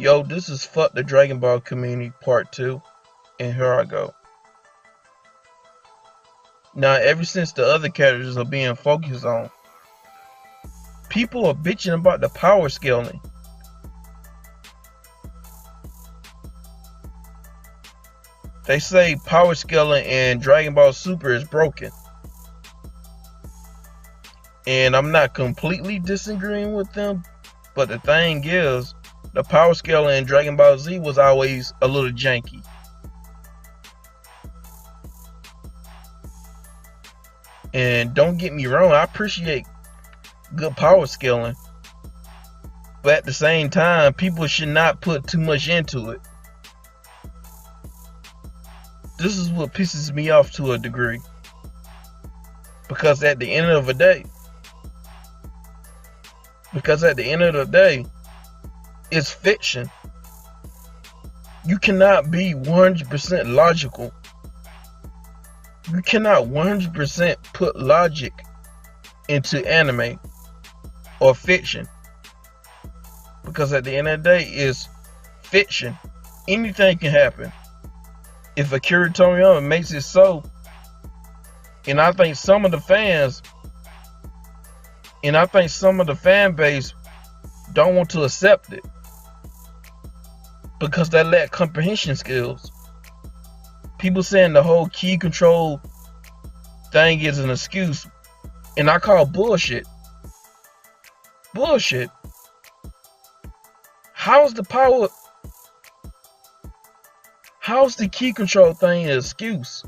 Yo, this is Fuck the Dragon Ball Community Part 2, and here I go. Now, ever since the other characters are being focused on, people are bitching about the power scaling. They say power scaling in Dragon Ball Super is broken. And I'm not completely disagreeing with them, but the thing is, the power scaling in Dragon Ball Z was always a little janky. And don't get me wrong, I appreciate good power scaling, but at the same time, people should not put too much into it. This is what pisses me off to a degree, because at the end of the day, it's fiction. You cannot be 100% logical. You cannot 100% put logic into anime or fiction, because at the end of the day, it's fiction. Anything can happen. If Akira Toriyama makes it so, and I think some of the fans, and I think some of the fan base don't want to accept it, because they lack comprehension skills. People saying the whole key control thing is an excuse, and I call bullshit. Bullshit. How's the key control thing an excuse?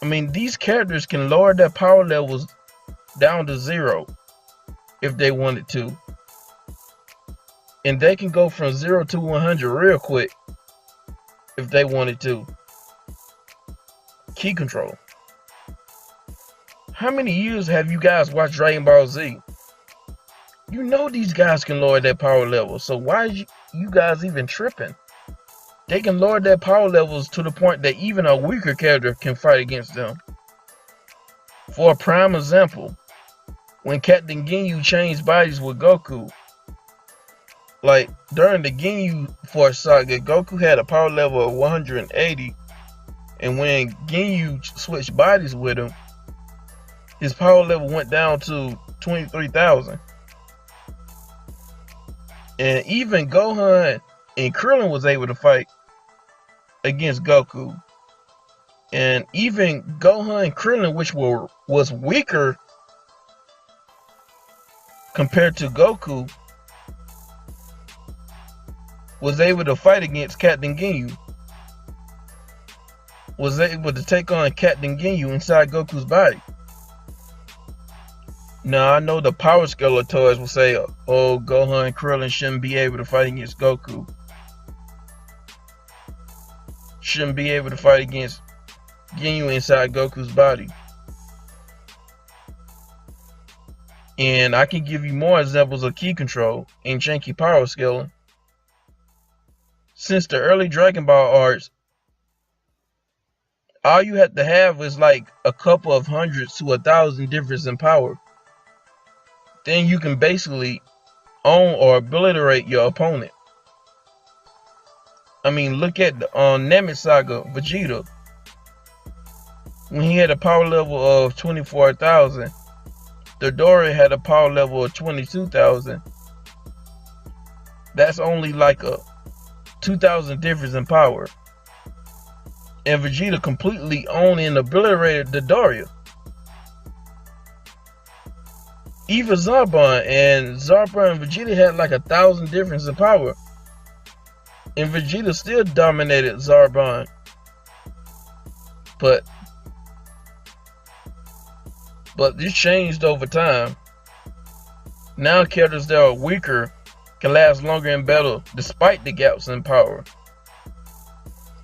I mean, these characters can lower their power levels down to 0 if they wanted to. And they can go from 0 to 100 real quick if they wanted to. Key control. How many years have you guys watched Dragon Ball Z? You know these guys can lower their power levels, so why is you guys even tripping? They can lower their power levels to the point that even a weaker character can fight against them. For a prime example, when Captain Ginyu changed bodies with Goku, like during the Ginyu Force Saga, Goku had a power level of 180, and when Ginyu switched bodies with him, his power level went down to 23,000. And even Gohan and Krillin was able to fight against Goku. And even Gohan and Krillin, which was weaker compared to Goku, was able to fight against Captain Ginyu. Was able to take on Captain Ginyu inside Goku's body. Now, I know the power skeletors will say, oh, Gohan and Krillin shouldn't be able to fight against Goku. Shouldn't be able to fight against Ginyu inside Goku's body. And I can give you more examples of key control and janky power scaling. Since the early Dragon Ball arcs, all you have to have is like a couple of hundreds to 1,000 difference in power. Then you can basically own or obliterate your opponent. I mean, look at the Namek Saga, Vegeta. When he had a power level of 24,000, Dodoria had a power level of 22,000. That's only like a 2,000 difference in power. And Vegeta completely owned and obliterated Dodoria. Even Zarbon and Vegeta had like 1,000 difference in power. And Vegeta still dominated Zarbon. But this changed over time. Now characters that are weaker can last longer in battle despite the gaps in power.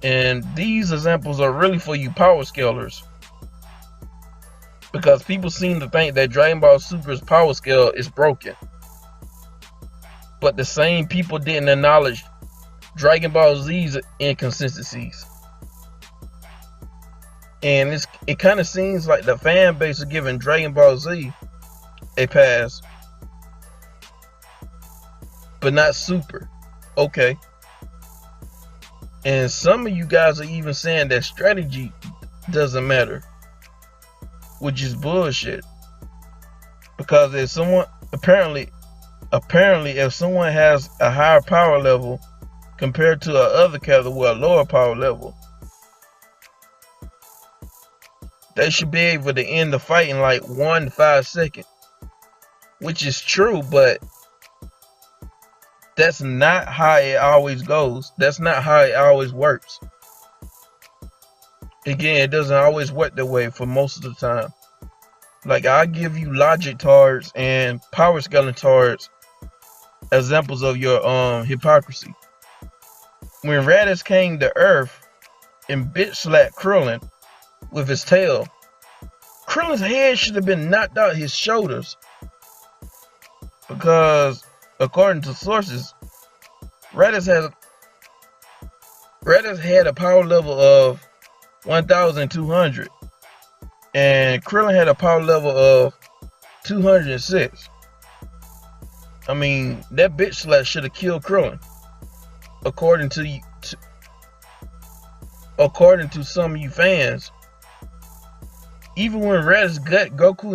And these examples are really for you power scalers, because people seem to think that Dragon Ball Super's power scale is broken. But the same people didn't acknowledge Dragon Ball Z's inconsistencies. And it kind of seems like the fan base is giving Dragon Ball Z a pass, but not Super. Okay. And some of you guys are even saying that strategy doesn't matter, which is bullshit. Because if someone apparently if someone has a higher power level compared to a other character with a lower power level, they should be able to end the fight in like 1 to 5 seconds. Which is true, but that's not how it always goes. That's not how it always works. Again, it doesn't always work that way for most of the time. Like, I give you logic tards and power scaling tards examples of your hypocrisy. When Raditz came to Earth and bitch slapped Krillin with his tail, Krillin's head should have been knocked out his shoulders. Because according to sources, Raditz had a power level of 1,200 and Krillin had a power level of 206. I mean, that bitch slap should have killed Krillin, according to some of you fans. Even when Raditz gut Goku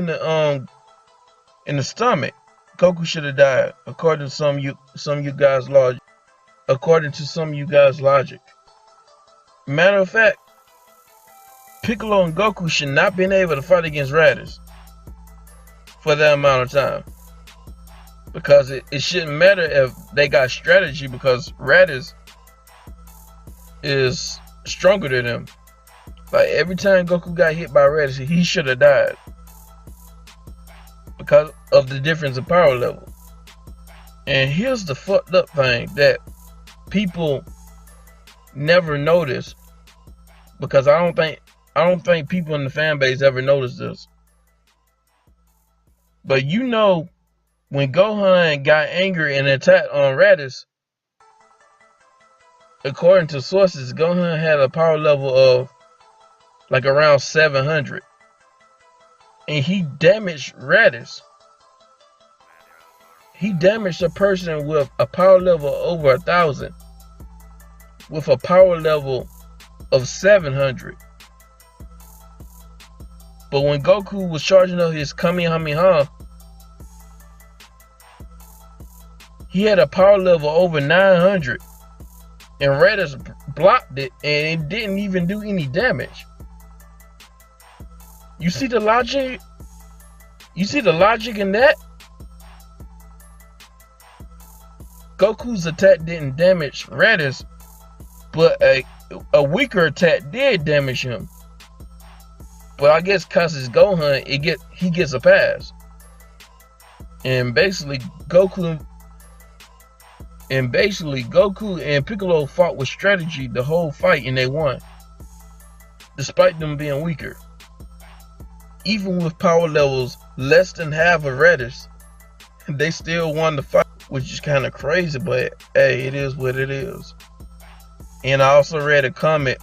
in the stomach, Goku should have died, according to some of you guys' logic. Matter of fact, Piccolo and Goku should not have been able to fight against Raditz for that amount of time. Because it shouldn't matter if they got strategy, because Raditz is stronger than them. Like, every time Goku got hit by Raditz, he should have died. Because of the difference in power level. And here's the fucked up thing that people never notice, because I don't think people in the fan base ever noticed this. But you know, when Gohan got angry and attacked on Raditz, according to sources, Gohan had a power level of like around 700. And he damaged Raditz. He damaged a person with a power level over 1,000 with a power level of 700. But when Goku was charging up his Kamehameha, he had a power level over 900. And Raditz blocked it and it didn't even do any damage. You see the logic? You see the logic in that? Goku's attack didn't damage Raditz, but a weaker attack did damage him. But I guess cause it's Gohan, he gets a pass. And basically Goku and Piccolo fought with strategy the whole fight and they won. Despite them being weaker. Even with power levels less than half of Raditz, they still won the fight, which is kind of crazy, but hey, it is what it is. And I also read a comment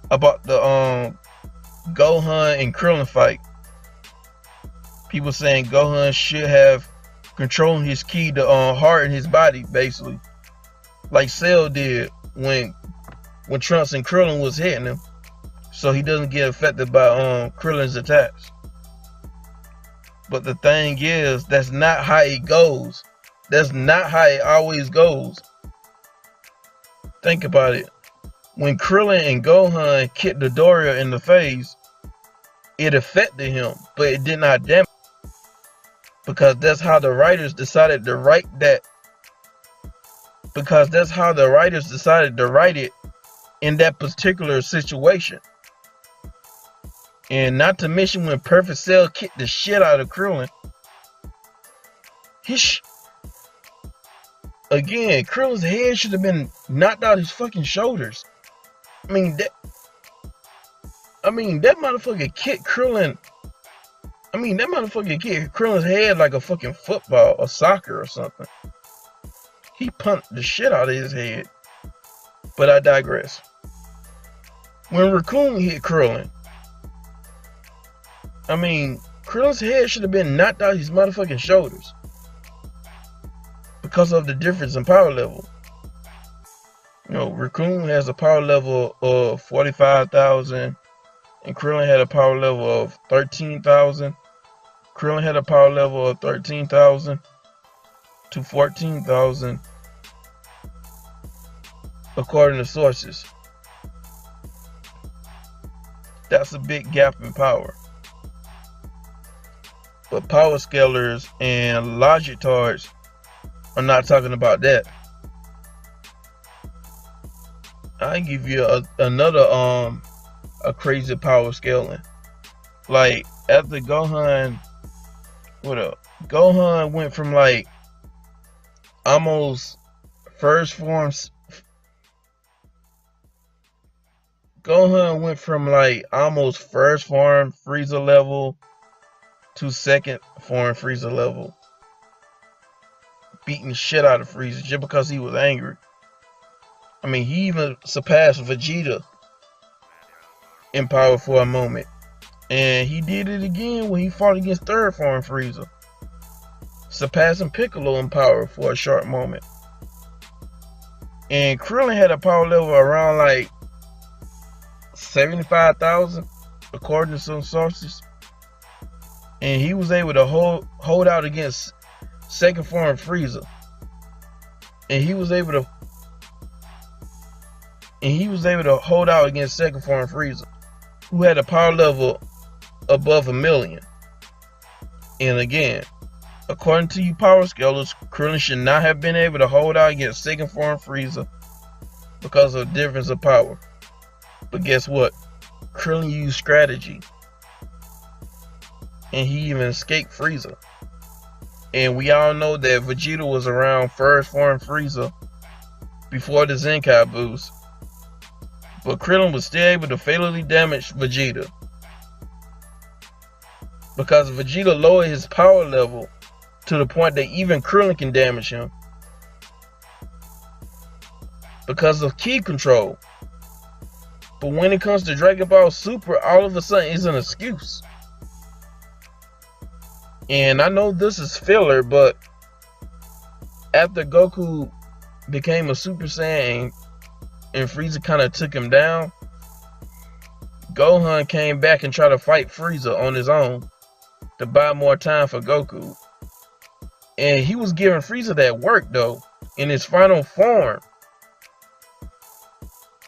about the Gohan and Krillin fight. People saying Gohan should have controlled his ki to harden his body, basically, like Cell did when Trunks and Krillin was hitting him, so he doesn't get affected by Krillin's attacks. But the thing is, that's not how it goes. That's not how it always goes. Think about it. When Krillin and Gohan kicked Dodoria in the face, it affected him, but it did not damage him. Because that's how the writers decided to write that. Because that's how the writers decided to write it in that particular situation. And not to mention when Perfect Cell kicked the shit out of Krillin. Again, Krillin's head should have been knocked out his fucking shoulders. I mean that motherfucker kicked Krillin. That motherfucker kicked Krillin's head like a fucking football or soccer or something. He punched the shit out of his head. But I digress. When Raccoon hit Krillin, Krillin's head should have been knocked out his motherfucking shoulders. because of the difference in power level. You know, Raccoon has a power level of 45,000, and Krillin had a power level of 13,000. Krillin had a power level of 13,000 to 14,000, according to sources. That's a big gap in power. But power scalers and logic tards are not talking about that. I give you another a crazy power scaling. Like after Gohan, Gohan went from like almost first form. Gohan went from like almost first form Frieza level to second form Frieza level, beating the shit out of Frieza just because he was angry. I mean, he even surpassed Vegeta in power for a moment. And he did it again when he fought against third form Frieza, surpassing Piccolo in power for a short moment. And Krillin had a power level around like 75,000, according to some sources. And he was able to hold out against second form Frieza. And he was able to hold out against second form Frieza, who had a power level above 1,000,000. And again, according to you power scalers, Krillin should not have been able to hold out against second form Frieza because of the difference of power. But guess what? Krillin used strategy, and he even escaped Frieza. And we all know that Vegeta was around first form Frieza before the Zenkai boost. But Krillin was still able to fatally damage Vegeta, because Vegeta lowered his power level to the point that even Krillin can damage him because of ki control. But when it comes to Dragon Ball Super, all of a sudden it's an excuse. And I know this is filler, but after Goku became a Super Saiyan and Frieza kind of took him down, Gohan came back and tried to fight Frieza on his own to buy more time for Goku. And he was giving Frieza that work though, in his final form,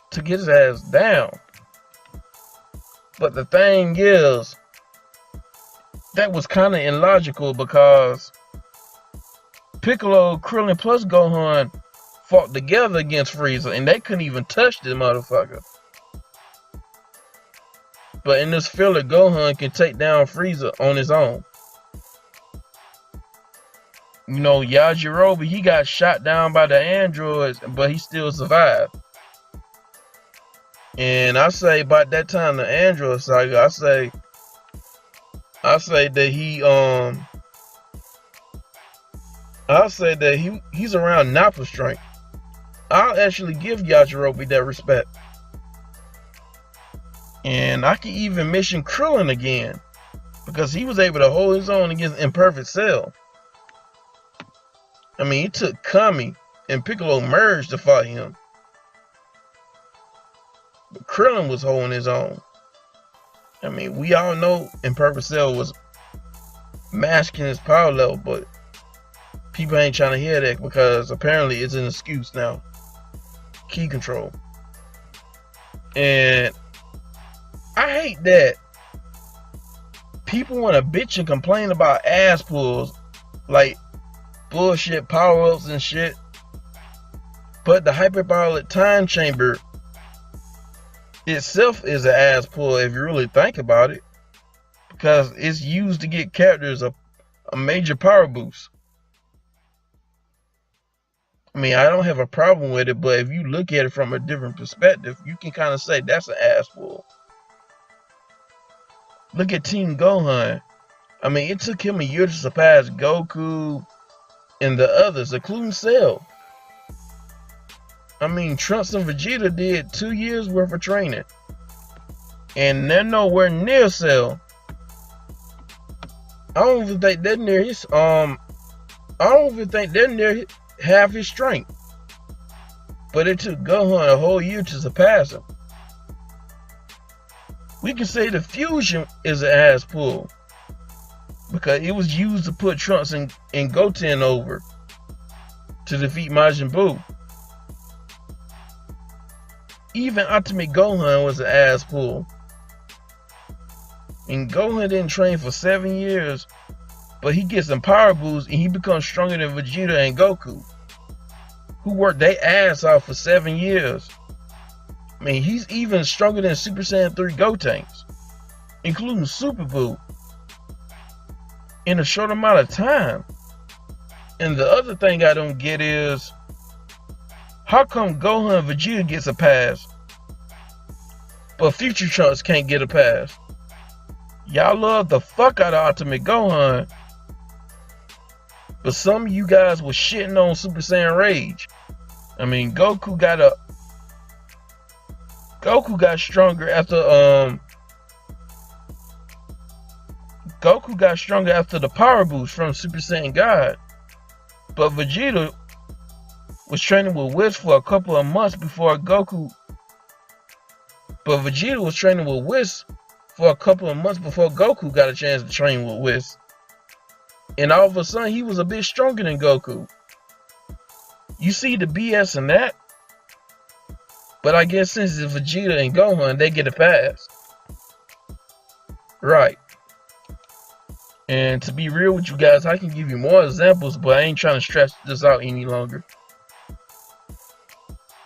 to get his ass down. But the thing is, that was kind of illogical, because Piccolo, Krillin plus Gohan fought together against Frieza, and they couldn't even touch the motherfucker. But in this filler, Gohan can take down Frieza on his own. You know, Yajirobe, he got shot down by the androids, but he still survived. And I say about that time, the android saga, I say that he's around Nappa strength. I'll actually give Yajirobe that respect. And I can even mention Krillin again, because he was able to hold his own against Imperfect Cell. I mean, it took Kami and Piccolo merged to fight him, but Krillin was holding his own. I mean, we all know Imperfect Cell was masking his power level, but people ain't trying to hear that because apparently it's an excuse now. Ki control. And I hate that people want to bitch and complain about ass pulls, like bullshit power-ups and shit. But the hyperbolic time chamber itself is an ass pull if you really think about it, because it's used to get characters a major power boost. I mean, I don't have a problem with it, but if you look at it from a different perspective, you can kind of say that's an ass pull. Look at Team Gohan. I mean, it took him a year to surpass Goku and the others, including Cell. I mean, Trunks and Vegeta did 2 years worth of training, and they're nowhere near Cell. I don't even think they're near his half his strength. But it took Gohan a whole year to surpass him. We can say the fusion is an ass pull, because it was used to put Trunks and Goten over to defeat Majin Buu. Even Ultimate Gohan was an ass pull. And Gohan didn't train for 7 years, but he gets some power boosts and he becomes stronger than Vegeta and Goku, who worked their ass off for 7 years. I mean, he's even stronger than Super Saiyan 3 Gotenks, including Super Buu, in a short amount of time. And the other thing I don't get is, how come Gohan and Vegeta gets a pass, but Future Trunks can't get a pass? Y'all love the fuck out of Ultimate Gohan, but some of you guys were shitting on Super Saiyan Rage. I mean, Goku got stronger after the power boost from Super Saiyan God. But Vegeta was training with Whis for a couple of months before Goku. Goku got a chance to train with Whis. And all of a sudden, he was a bit stronger than Goku. You see the BS in that? But I guess since it's Vegeta and Gohan, they get a pass. Right. And to be real with you guys, I can give you more examples, but I ain't trying to stretch this out any longer.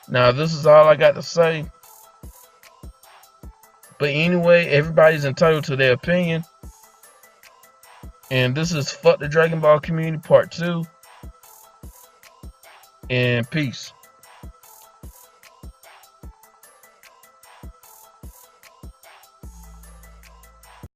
Now, this is all I got to say. But anyway, everybody's entitled to their opinion. And this is Fuck the Dragon Ball Community Part 2. And peace.